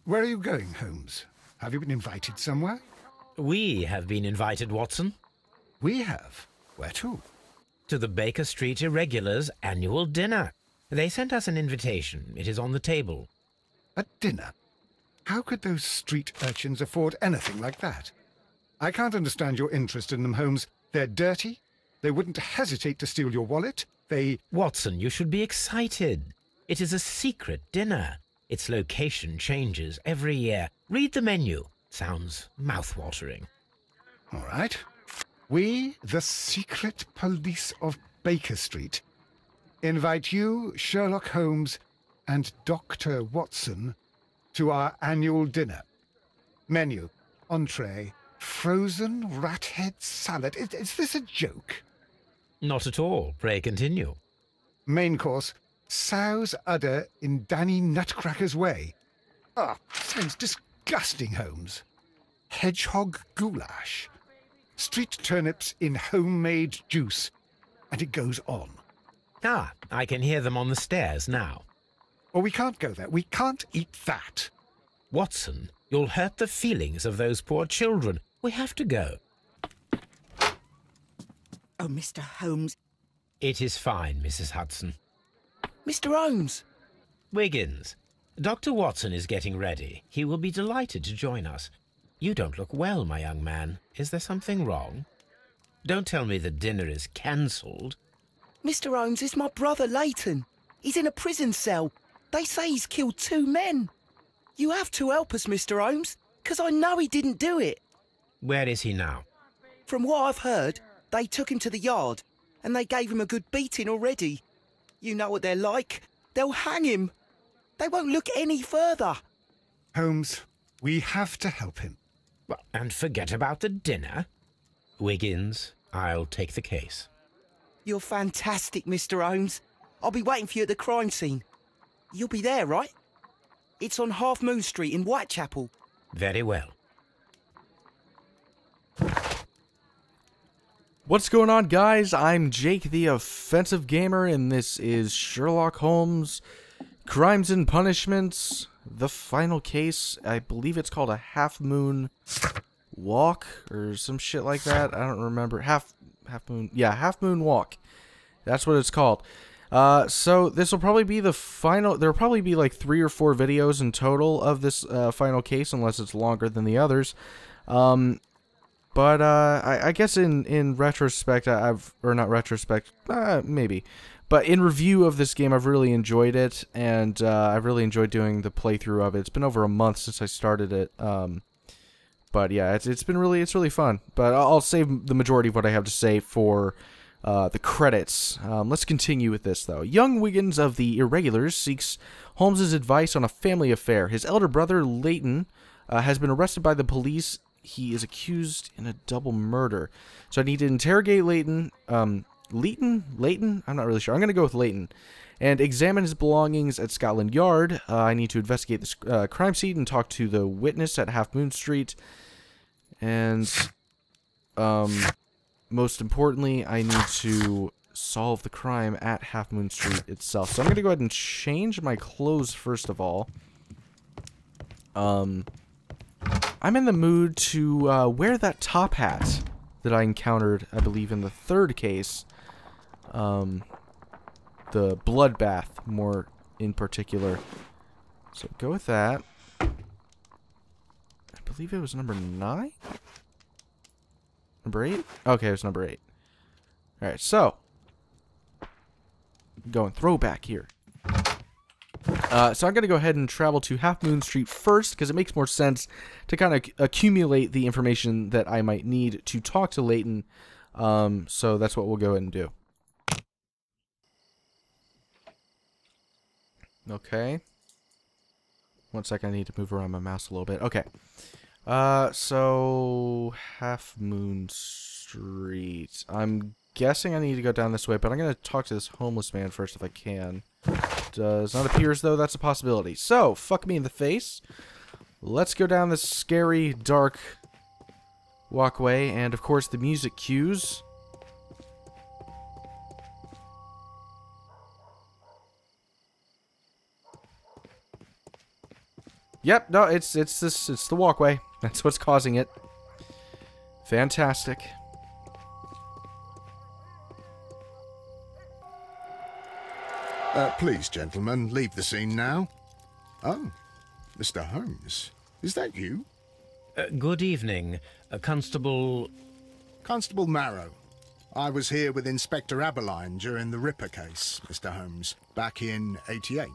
Where are you going, Holmes? Have you been invited somewhere? We have been invited, Watson. We have. Where to? To the Baker Street Irregulars' annual dinner. They sent us an invitation. It is on the table. A dinner? How could those street urchins afford anything like that? I can't understand your interest in them, Holmes. They're dirty. They wouldn't hesitate to steal your wallet. Watson, you should be excited. It is a secret dinner. Its location changes every year. Read the menu. Sounds mouth-watering. All right. We, the secret police of Baker Street, invite you, Sherlock Holmes, and Dr. Watson to our annual dinner. Menu, entree, frozen rat head salad. Is this a joke? Not at all. Pray continue. Main course, sow's udder in Danny Nutcracker's way. Sounds disgusting, Holmes. Hedgehog goulash. Street turnips in homemade juice. And it goes on. I can hear them on the stairs now. Oh, we can't go there. We can't eat that. Watson, you'll hurt the feelings of those poor children. We have to go. Oh, Mr. Holmes. It is fine, Mrs. Hudson. Mr. Holmes! Wiggins, Dr. Watson is getting ready. He will be delighted to join us. You don't look well, my young man. Is there something wrong? Don't tell me the dinner is cancelled. Mr. Holmes, it's my brother Leighton. He's in a prison cell. They say he's killed 2 men. You have to help us, Mr. Holmes, because I know he didn't do it. Where is he now? From what I've heard, they took him to the yard, and they gave him a good beating already. You know what they're like. They'll hang him. They won't look any further. Holmes, we have to help him. Well, and forget about the dinner. Wiggins, I'll take the case. You're fantastic, Mr. Holmes. I'll be waiting for you at the crime scene. You'll be there, right? It's on Half Moon Street in Whitechapel. Very well. What's going on, guys? I'm Jake the Offensive Gamer, and this is Sherlock Holmes Crimes and Punishments, the final case. I believe it's called a Half Moon Walk or some shit like that. I don't remember. Half Moon Walk. That's what it's called. So this will probably be the final. There'll probably be like 3 or 4 videos in total of this final case, unless it's longer than the others. But I guess in retrospect, maybe. But in review of this game, I've really enjoyed it, and I've really enjoyed doing the playthrough of it. It's been over a month since I started it. But yeah, it's really fun. But I'll save the majority of what I have to say for the credits. Let's continue with this, though. Young Wiggins of the Irregulars seeks Holmes's advice on a family affair. His elder brother, Leighton, has been arrested by the police. He is accused in a double murder. So I need to interrogate Leighton. Leighton? I'm not really sure. I'm going to go with Leighton. And examine his belongings at Scotland Yard. I need to investigate this crime scene and talk to the witness at Half Moon Street. And most importantly, I need to solve the crime at Half Moon Street itself. So I'm going to go ahead and change my clothes first of all. I'm in the mood to wear that top hat that I encountered, I believe, in the 3rd case. The bloodbath, more in particular. So go with that. I believe it was number 9? Number 8? Okay, it was number 8. Alright, so. Going throwback here. So I'm going to go ahead and travel to Half Moon Street first, because it makes more sense to kind of accumulate the information that I might need to talk to Leighton. So that's what we'll go ahead and do. Okay. One second, I need to move around my mouse a little bit. Okay. So Half Moon Street. I'm guessing I need to go down this way, but I'm going to talk to this homeless man first if I can. Does not appear as though that's a possibility. So, fuck me in the face. Let's go down this scary, dark walkway, and of course the music cues. Yep, no, it's the walkway. That's what's causing it. Fantastic. Please, gentlemen, leave the scene now. Oh, Mr. Holmes, is that you? Good evening, Constable... Constable Marrow. I was here with Inspector Aberline during the Ripper case, Mr. Holmes, back in '88.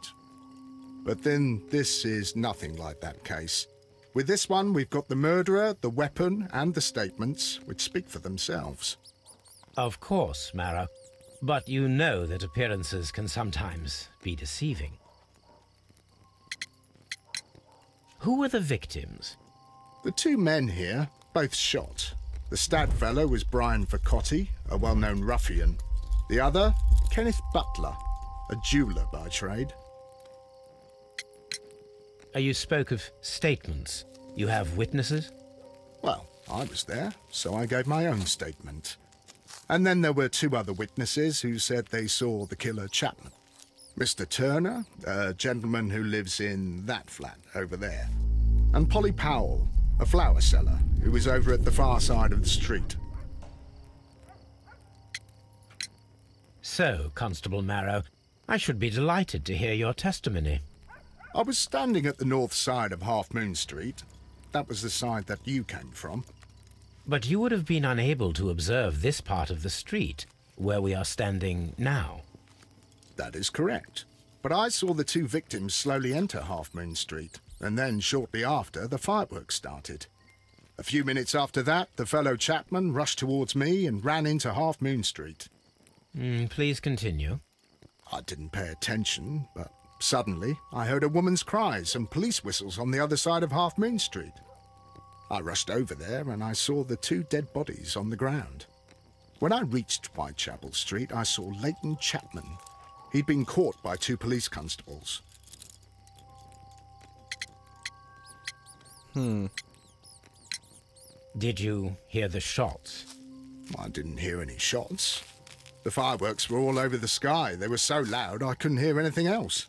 But then this is nothing like that case. With this one, we've got the murderer, the weapon, and the statements, which speak for themselves. Of course, Marrow. But you know that appearances can sometimes be deceiving. Who were the victims? The two men here, both shot. The stat fellow was Brian Vercotti, a well-known ruffian. The other, Kenneth Butler, a jeweller by trade. You spoke of statements. You have witnesses? Well, I was there, so I gave my own statement. And then there were two other witnesses who said they saw the killer Chapman. Mr. Turner, a gentleman who lives in that flat over there. And Polly Powell, a flower seller, who was over at the far side of the street. So, Constable Marrow, I should be delighted to hear your testimony. I was standing at the north side of Half Moon Street. That was the side that you came from. But you would have been unable to observe this part of the street, where we are standing now. That is correct. But I saw the two victims slowly enter Half Moon Street, and then shortly after, the fireworks started. A few minutes after that, the fellow Chapman rushed towards me and ran into Half Moon Street. Please continue. I didn't pay attention, but suddenly I heard a woman's cries and police whistles on the other side of Half Moon Street. I rushed over there and I saw the two dead bodies on the ground. When I reached Whitechapel Street, I saw Leighton Chapman. He'd been caught by two police constables. Did you hear the shots? I didn't hear any shots. The fireworks were all over the sky. They were so loud I couldn't hear anything else.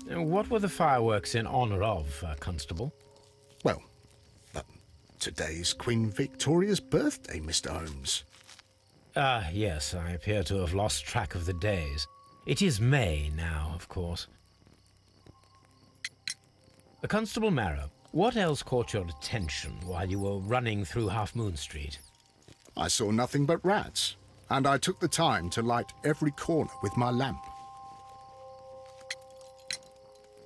What were the fireworks in honor of, Constable? Well, today's Queen Victoria's birthday, Mr. Holmes. Yes, I appear to have lost track of the days. It is May now, of course. Constable Marrow, what else caught your attention while you were running through Half Moon Street? I saw nothing but rats, and I took the time to light every corner with my lamp.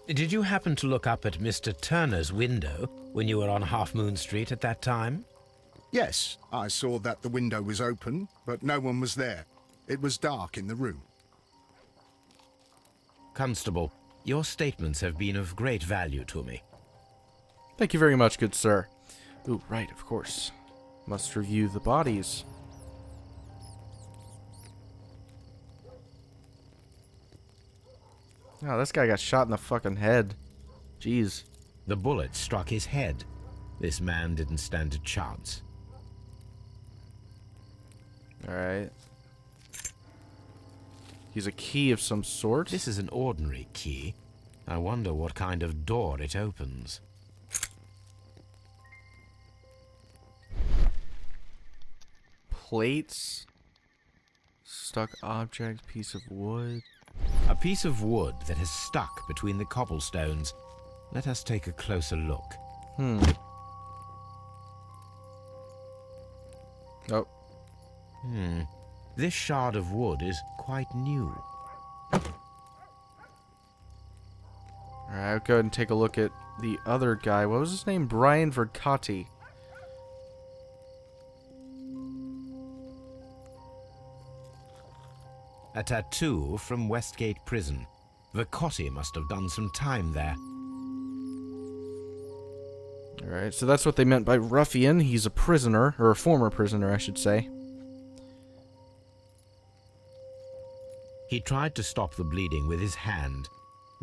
Did you happen to look up at Mr. Turner's window when you were on Half Moon Street at that time? Yes, I saw that the window was open, but no one was there. It was dark in the room. Constable, your statements have been of great value to me. Thank you very much, good sir. Ooh, right, of course. Must review the bodies. Oh, this guy got shot in the fucking head. Jeez. The bullet struck his head. This man didn't stand a chance. Alright. He's a key of some sort. This is an ordinary key. I wonder what kind of door it opens. Plates. Stuck object, piece of wood. A piece of wood that has stuck between the cobblestones. Let us take a closer look. Oh. This shard of wood is quite new. Alright, I'll go ahead and take a look at the other guy. What was his name? Brian Vercotti. A tattoo from Westgate Prison. Vercotti must have done some time there. Alright, so that's what they meant by ruffian. He's a prisoner, or a former prisoner, I should say. He tried to stop the bleeding with his hand.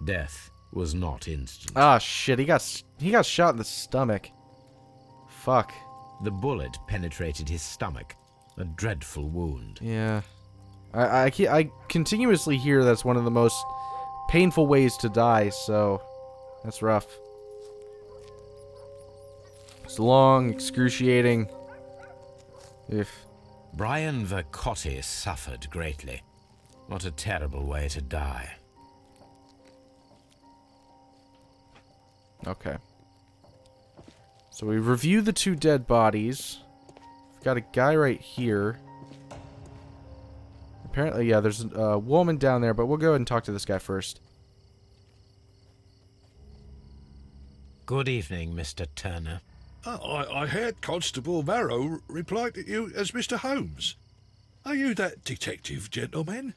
Death was not instant. Ah, shit, he got shot in the stomach. Fuck. The bullet penetrated his stomach. A dreadful wound. Yeah. I continuously hear that's one of the most painful ways to die, so That's rough. It's long, excruciating. If Brian Vercotti suffered greatly. What a terrible way to die. Okay. So we review the 2 dead bodies. We've got a guy right here. Apparently, yeah, there's a woman down there, but we'll go ahead and talk to this guy first. Good evening, Mr. Turner. I heard Constable Varro reply to you as Mr. Holmes. Are you that detective gentleman?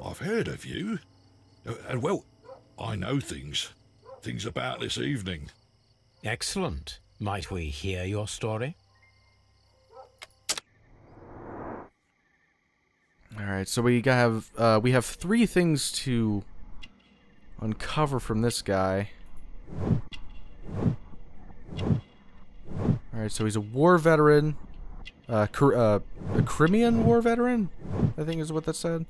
I've heard of you. And, well, I know things about this evening. Excellent. Might we hear your story? Alright, so we have 3 things to uncover from this guy. Alright, so he's a war veteran. A Crimean war veteran? I think is what that said.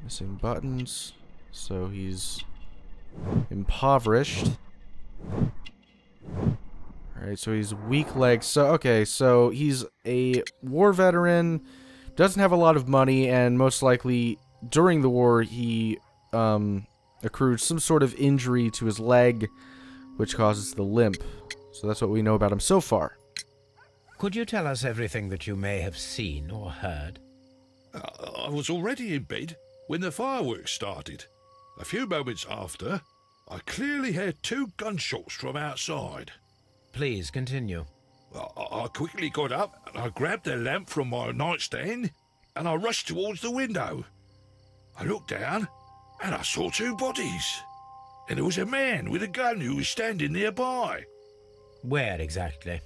Missing buttons. So he's impoverished. Alright, so he's weak legs. So, okay, so he's a war veteran, doesn't have a lot of money, and most likely during the war he accrued some sort of injury to his leg, which causes the limp. So that's what we know about him so far. Could you tell us everything that you may have seen or heard? I was already in bed when the fireworks started. A few moments after, I clearly heard 2 gunshots from outside. Please continue. I quickly got up and I grabbed the lamp from my nightstand and I rushed towards the window. I looked down and I saw 2 bodies. And there was a man with a gun who was standing nearby. Where exactly?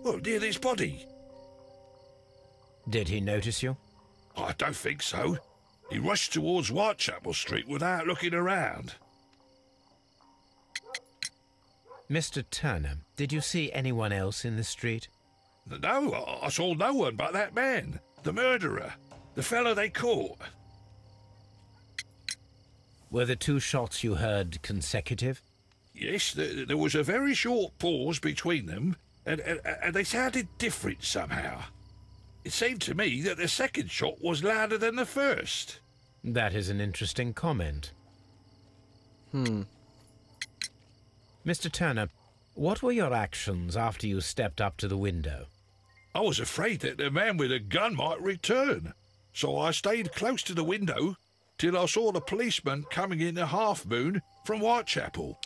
Well, near this body. Did he notice you? I don't think so. He rushed towards Whitechapel Street without looking around. Mr. Turner, did you see anyone else in the street? No, I saw no one but that man, the murderer, the fellow they caught. Were the 2 shots you heard consecutive? Yes, there was a very short pause between them, and they sounded different somehow. It seemed to me that the second shot was louder than the first. That is an interesting comment. Mr. Turner, what were your actions after you stepped up to the window? I was afraid that the man with a gun might return, so I stayed close to the window till I saw the policeman coming in the Half Moon from Whitechapel.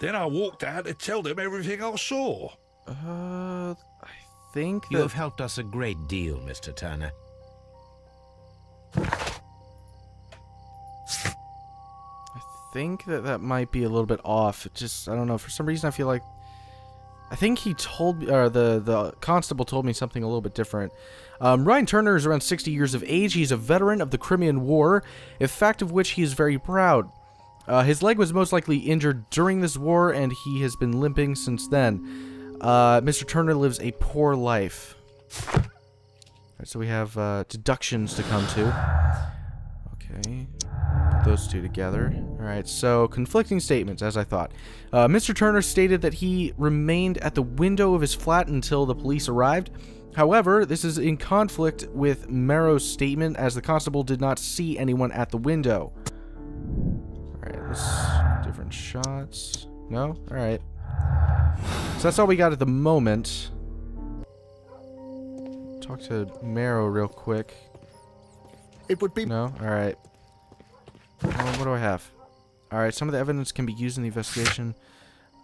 Then I walked out to tell them everything I saw. I think You have helped us a great deal, Mr. Turner. I think that might be a little bit off. It just, I don't know, for some reason I feel like, I think he told me, or the constable told me something a little bit different. Ryan Turner is around 60 years of age. He's a veteran of the Crimean War, a fact of which he is very proud. His leg was most likely injured during this war, and he has been limping since then. Mr. Turner lives a poor life. Alright, so we have deductions to come to. Okay. Put those 2 together. Alright, so conflicting statements, as I thought. Mr. Turner stated that he remained at the window of his flat until the police arrived. However, this is in conflict with Marrow's statement, as the constable did not see anyone at the window. Alright, let's... different shots. No? Alright. So that's all we got at the moment. Talk to Marrow real quick. It would be... No? Alright. What do I have? Alright, some of the evidence can be used in the investigation.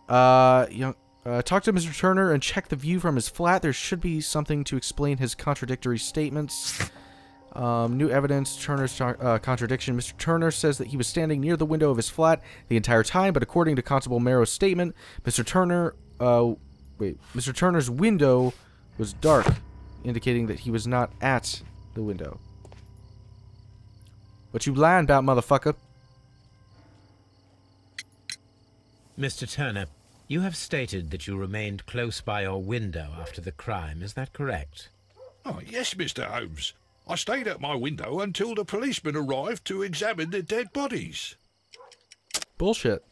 Talk to Mr. Turner and check the view from his flat. There should be something to explain his contradictory statements. New evidence, Turner's contradiction. Mr. Turner says that he was standing near the window of his flat the entire time, but according to Constable Marrow's statement, Mr. Turner's window was dark, indicating that he was not at the window. What you lying about, motherfucker? Mr. Turner, you have stated that you remained close by your window after the crime. Is that correct? Oh, yes, Mr. Holmes. I stayed at my window until the policeman arrived to examine the dead bodies. Bullshit.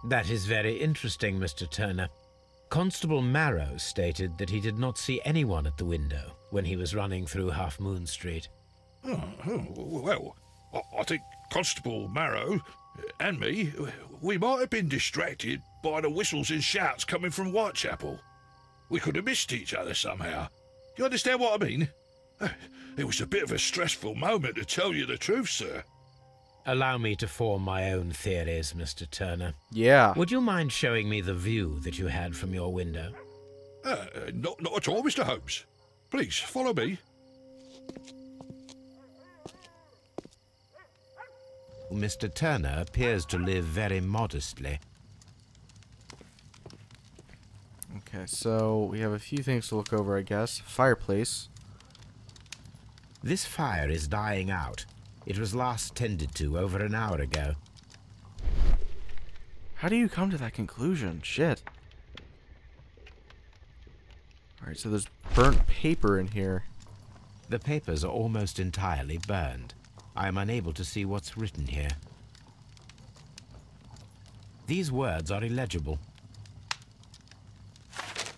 That is very interesting, Mr. Turner. Constable Marrow stated that he did not see anyone at the window when he was running through Half Moon Street. Well, I think Constable Marrow and me, we might have been distracted by the whistles and shouts coming from Whitechapel. We could have missed each other somehow. You understand what I mean? It was a bit of a stressful moment, to tell you the truth, sir. Allow me to form my own theories, Mr. Turner. Yeah. Would you mind showing me the view that you had from your window? Not at all, Mr. Holmes. Please, follow me. Mr. Turner appears to live very modestly. Okay, so we have a few things to look over, I guess. Fireplace. This fire is dying out. It was last tended to over an hour ago. How do you come to that conclusion? Shit. Alright, so there's burnt paper in here. The papers are almost entirely burned. I am unable to see what's written here. These words are illegible.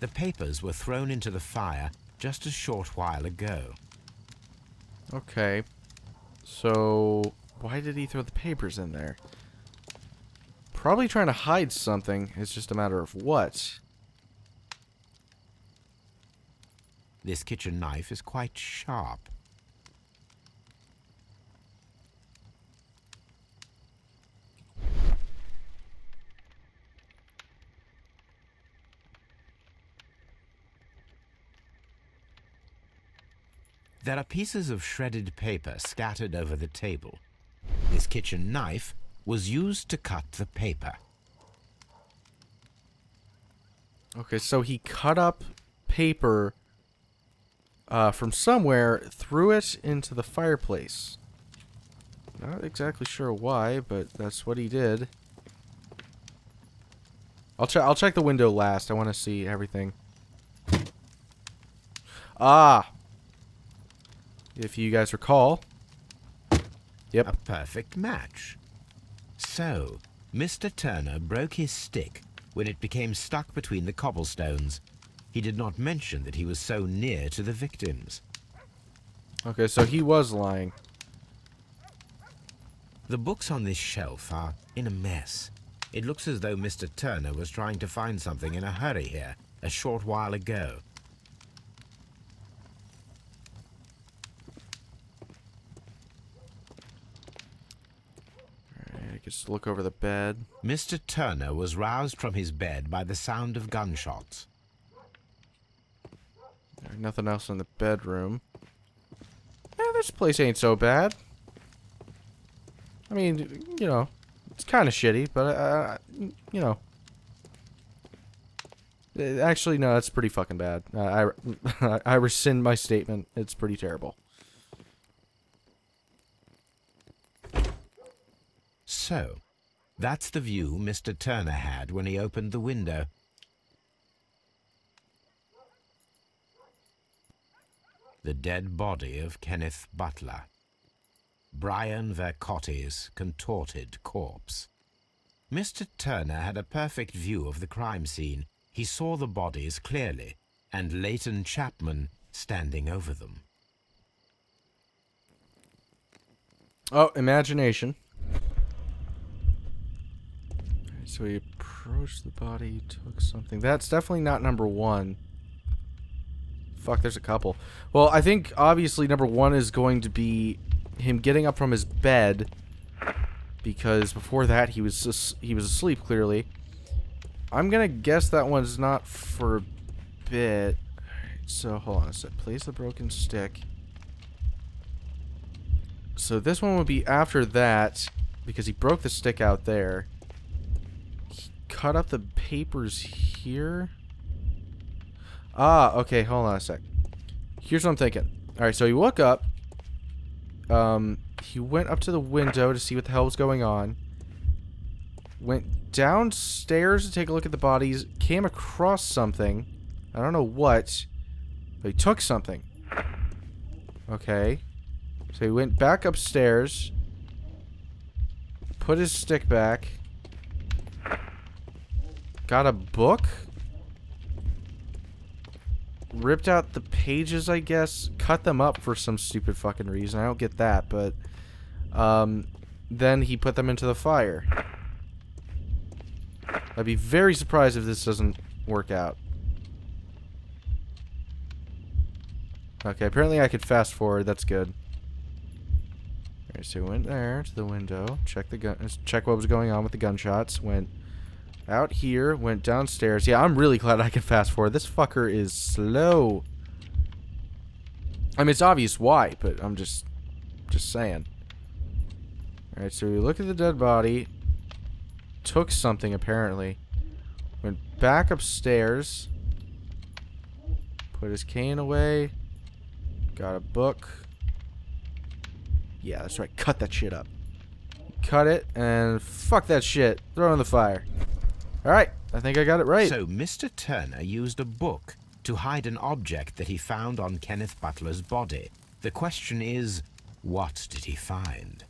The papers were thrown into the fire just a short while ago. Okay. So, why did he throw the papers in there? Probably trying to hide something. It's just a matter of what. This kitchen knife is quite sharp. There are pieces of shredded paper scattered over the table. This kitchen knife was used to cut the paper. Okay, so he cut up paper from somewhere, threw it into the fireplace. Not exactly sure why, but that's what he did. I'll check the window last. I want to see everything. Ah! If you guys recall. Yep. A perfect match. So, Mr. Turner broke his stick when it became stuck between the cobblestones. He did not mention that he was so near to the victims. Okay, so he was lying. The books on this shelf are in a mess. It looks as though Mr. Turner was trying to find something in a hurry here a short while ago. Just look over the bed. Mr. Turner was roused from his bed by the sound of gunshots. There's nothing else in the bedroom. Yeah, this place ain't so bad. I mean, you know, it's kind of shitty, but, you know. Actually, no, that's pretty fucking bad. I rescind my statement. It's pretty terrible. So, that's the view Mr. Turner had when he opened the window. The dead body of Kenneth Butler. Brian Vercotti's contorted corpse. Mr. Turner had a perfect view of the crime scene. He saw the bodies clearly, and Leighton Chapman standing over them. Oh, imagination. So he approached the body, took something. That's definitely not number one. Fuck, there's a couple. Well, I think obviously number one is going to be him getting up from his bed, because before that he was asleep clearly. I'm gonna guess that one's not for a bit. So hold on a sec. Place the broken stick. So this one would be after that, because he broke the stick out there. Cut up the papers here. Ah, okay, hold on a sec. Here's what I'm thinking. Alright, so he woke up. He went up to the window to see what the hell was going on. Went downstairs to take a look at the bodies. Came across something. I don't know what. But he took something. Okay. So he went back upstairs. Put his stick back. Got a book? Ripped out the pages, I guess. Cut them up for some stupid fucking reason. I don't get that, but... then he put them into the fire. I'd be very surprised if this doesn't work out. Okay, apparently I could fast forward. That's good. Alright, so we went there to the window. Check the gun. Check what was going on with the gunshots. Went out here. Went downstairs. Yeah, I'm really glad I can fast forward. This fucker is slow. I mean, it's obvious why, but I'm just saying. Alright, so we look at the dead body. Took something, apparently. Went back upstairs. Put his cane away. Got a book. Yeah, that's right. Cut that shit up. Cut it, and fuck that shit. Throw it in the fire. Alright, I think I got it right. So Mr. Turner used a book to hide an object that he found on Kenneth Butler's body. The question is, what did he find?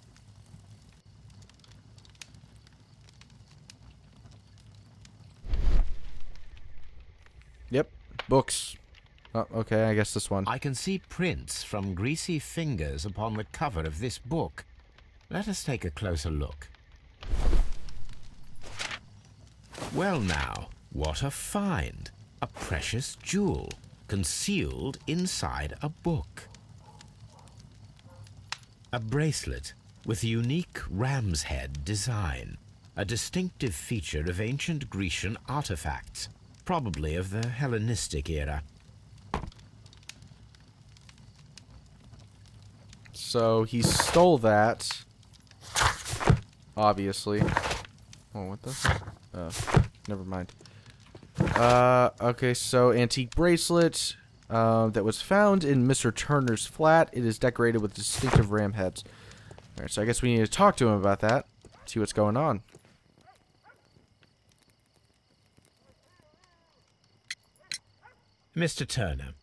Yep, books. Oh, okay, I guess this one. I can see prints from greasy fingers upon the cover of this book. Let us take a closer look. Well now, what a find! A precious jewel, concealed inside a book. A bracelet with a unique ram's head design, a distinctive feature of ancient Grecian artifacts, probably of the Hellenistic era. So he stole that. Obviously. Oh, what the fuck? Never mind. Okay, so antique bracelet that was found in Mr. Turner's flat. It is decorated with distinctive ram heads. Alright, so I guess we need to talk to him about that. See what's going on. Mr. Turner,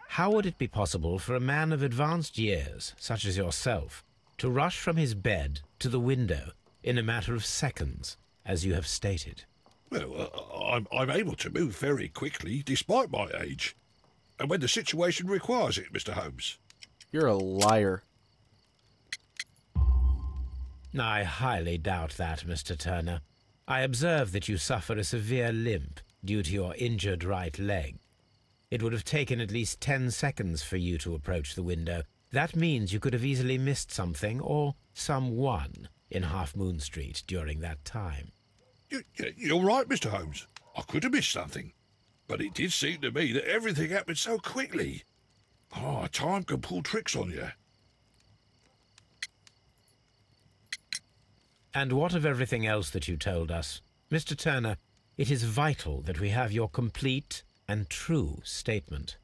how would it be possible for a man of advanced years, such as yourself, to rush from his bed to the window in a matter of seconds, as you have stated? Well, I'm able to move very quickly, despite my age. And when the situation requires it, Mr. Holmes. You're a liar. I highly doubt that, Mr. Turner. I observe that you suffer a severe limp due to your injured right leg. It would have taken at least 10 seconds for you to approach the window. That means you could have easily missed something or someone in Half Moon Street during that time. You're right, Mr. Holmes. I could have missed something. But it did seem to me that everything happened so quickly. Oh, time can pull tricks on you. And what of everything else that you told us? Mr. Turner, it is vital that we have your complete and true statement.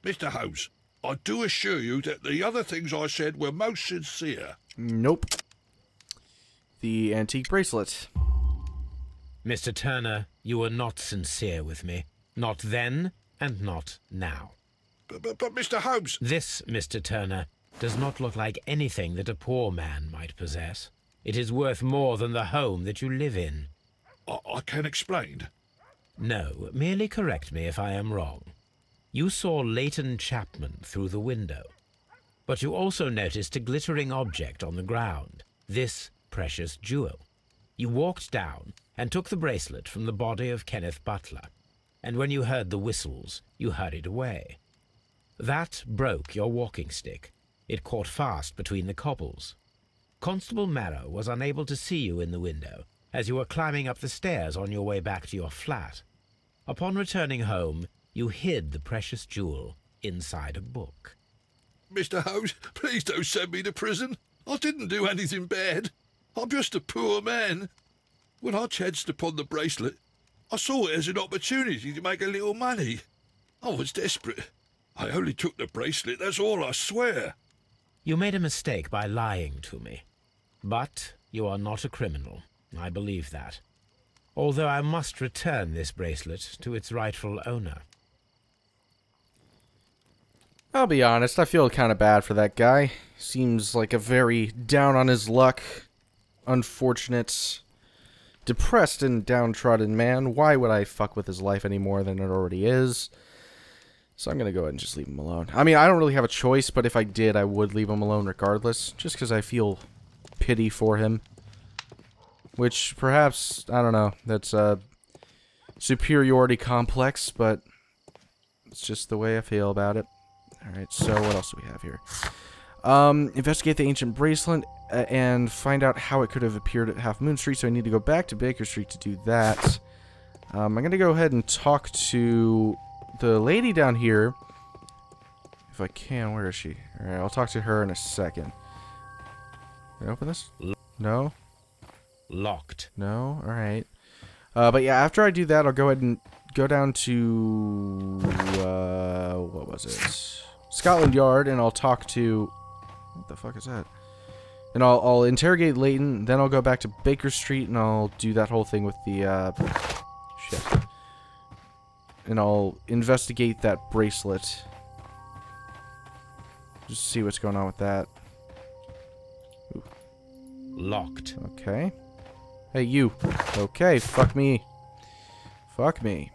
Mr. Holmes, I do assure you that the other things I said were most sincere. Nope. The antique bracelet. Mr. Turner, you were not sincere with me. Not then, and not now. But Mr. Holmes... This, Mr. Turner, does not look like anything that a poor man might possess. It is worth more than the home that you live in. I can explain. No, merely correct me if I am wrong. You saw Leighton Chapman through the window, but you also noticed a glittering object on the ground, this precious jewel. You walked down and took the bracelet from the body of Kenneth Butler, and when you heard the whistles, you hurried away. That broke your walking stick. It caught fast between the cobbles. Constable Marrow was unable to see you in the window, as you were climbing up the stairs on your way back to your flat. Upon returning home, you hid the precious jewel inside a book. Mr. Holmes, please don't send me to prison. I didn't do anything bad. I'm just a poor man. When I chanced upon the bracelet, I saw it as an opportunity to make a little money. I was desperate. I only took the bracelet, that's all, I swear. You made a mistake by lying to me. But you are not a criminal. I believe that. Although I must return this bracelet to its rightful owner. I'll be honest, I feel kind of bad for that guy. Seems like a very down on his luck, unfortunate depressed and downtrodden man. Why would I fuck with his life any more than it already is? So I'm going to go ahead and just leave him alone. I mean, I don't really have a choice, but if I did, I would leave him alone regardless. Just because I feel pity for him. Which, perhaps, I don't know, that's a superiority complex, but it's just the way I feel about it. Alright, so what else do we have here? Investigate the ancient bracelet and find out how it could have appeared at Half Moon Street, so I need to go back to Baker Street to do that. I'm going to go ahead and talk to the lady down here. If I can, where is she? Alright, I'll talk to her in a second. Can I open this? No? Locked. No? Alright. But yeah, after I do that, I'll go ahead and go down to... what was it? Scotland Yard, and I'll talk to... What the fuck is that? And I'll interrogate Leighton, then I'll go back to Baker Street, and I'll do that whole thing with the, shit. And I'll investigate that bracelet. Just see what's going on with that. Ooh. Locked. Okay. Hey, you. Okay, fuck me. Fuck me.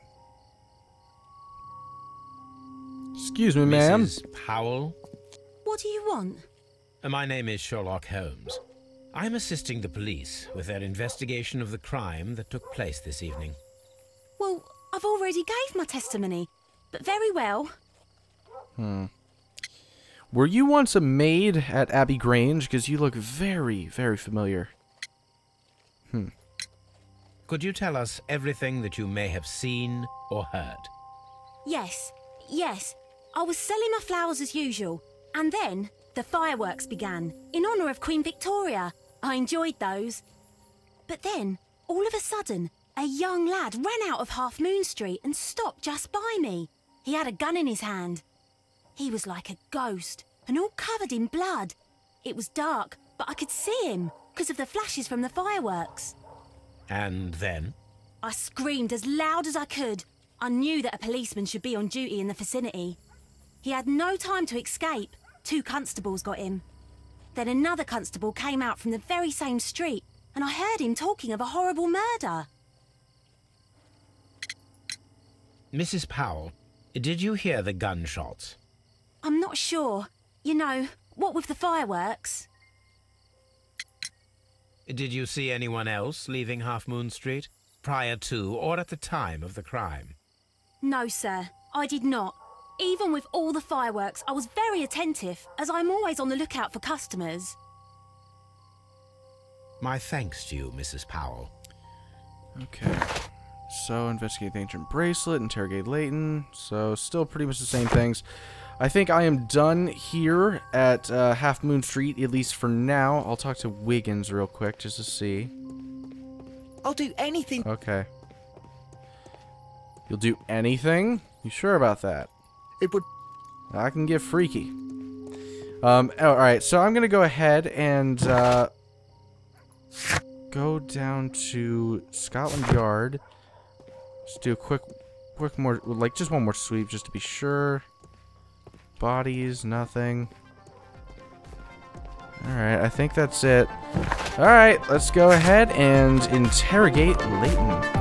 Excuse me, ma'am. Mrs. Powell? What do you want? My name is Sherlock Holmes. I'm assisting the police with their investigation of the crime that took place this evening. Well, I've already gave my testimony, but very well. Were you once a maid at Abbey Grange? Because you look very, very familiar. Could you tell us everything that you may have seen or heard? Yes, yes. I was selling my flowers as usual, and then the fireworks began, in honour of Queen Victoria. I enjoyed those. But then, all of a sudden, a young lad ran out of Half Moon Street and stopped just by me. He had a gun in his hand. He was like a ghost, and all covered in blood. It was dark, but I could see him, because of the flashes from the fireworks. And then? I screamed as loud as I could. I knew that a policeman should be on duty in the vicinity. He had no time to escape. 2 constables got him. Then another constable came out from the very same street, and I heard him talking of a horrible murder. Mrs. Powell, did you hear the gunshots? I'm not sure. You know, what with the fireworks? Did you see anyone else leaving Half Moon Street, prior to or at the time of the crime? No, sir, I did not. Even with all the fireworks, I was very attentive, as I'm always on the lookout for customers. My thanks to you, Mrs. Powell. Okay. So, investigate the ancient bracelet, interrogate Leighton. So, still pretty much the same things. I think I am done here at Half Moon Street, at least for now. I'll talk to Wiggins real quick, just to see. I'll do anything. Okay. You'll do anything? You sure about that? It would... I can get freaky. Alright, so I'm gonna go ahead and, go down to Scotland Yard. Just do a quick more, like, just one more sweep, just to be sure. Bodies, nothing. Alright, I think that's it. Alright, let's go ahead and interrogate Leighton.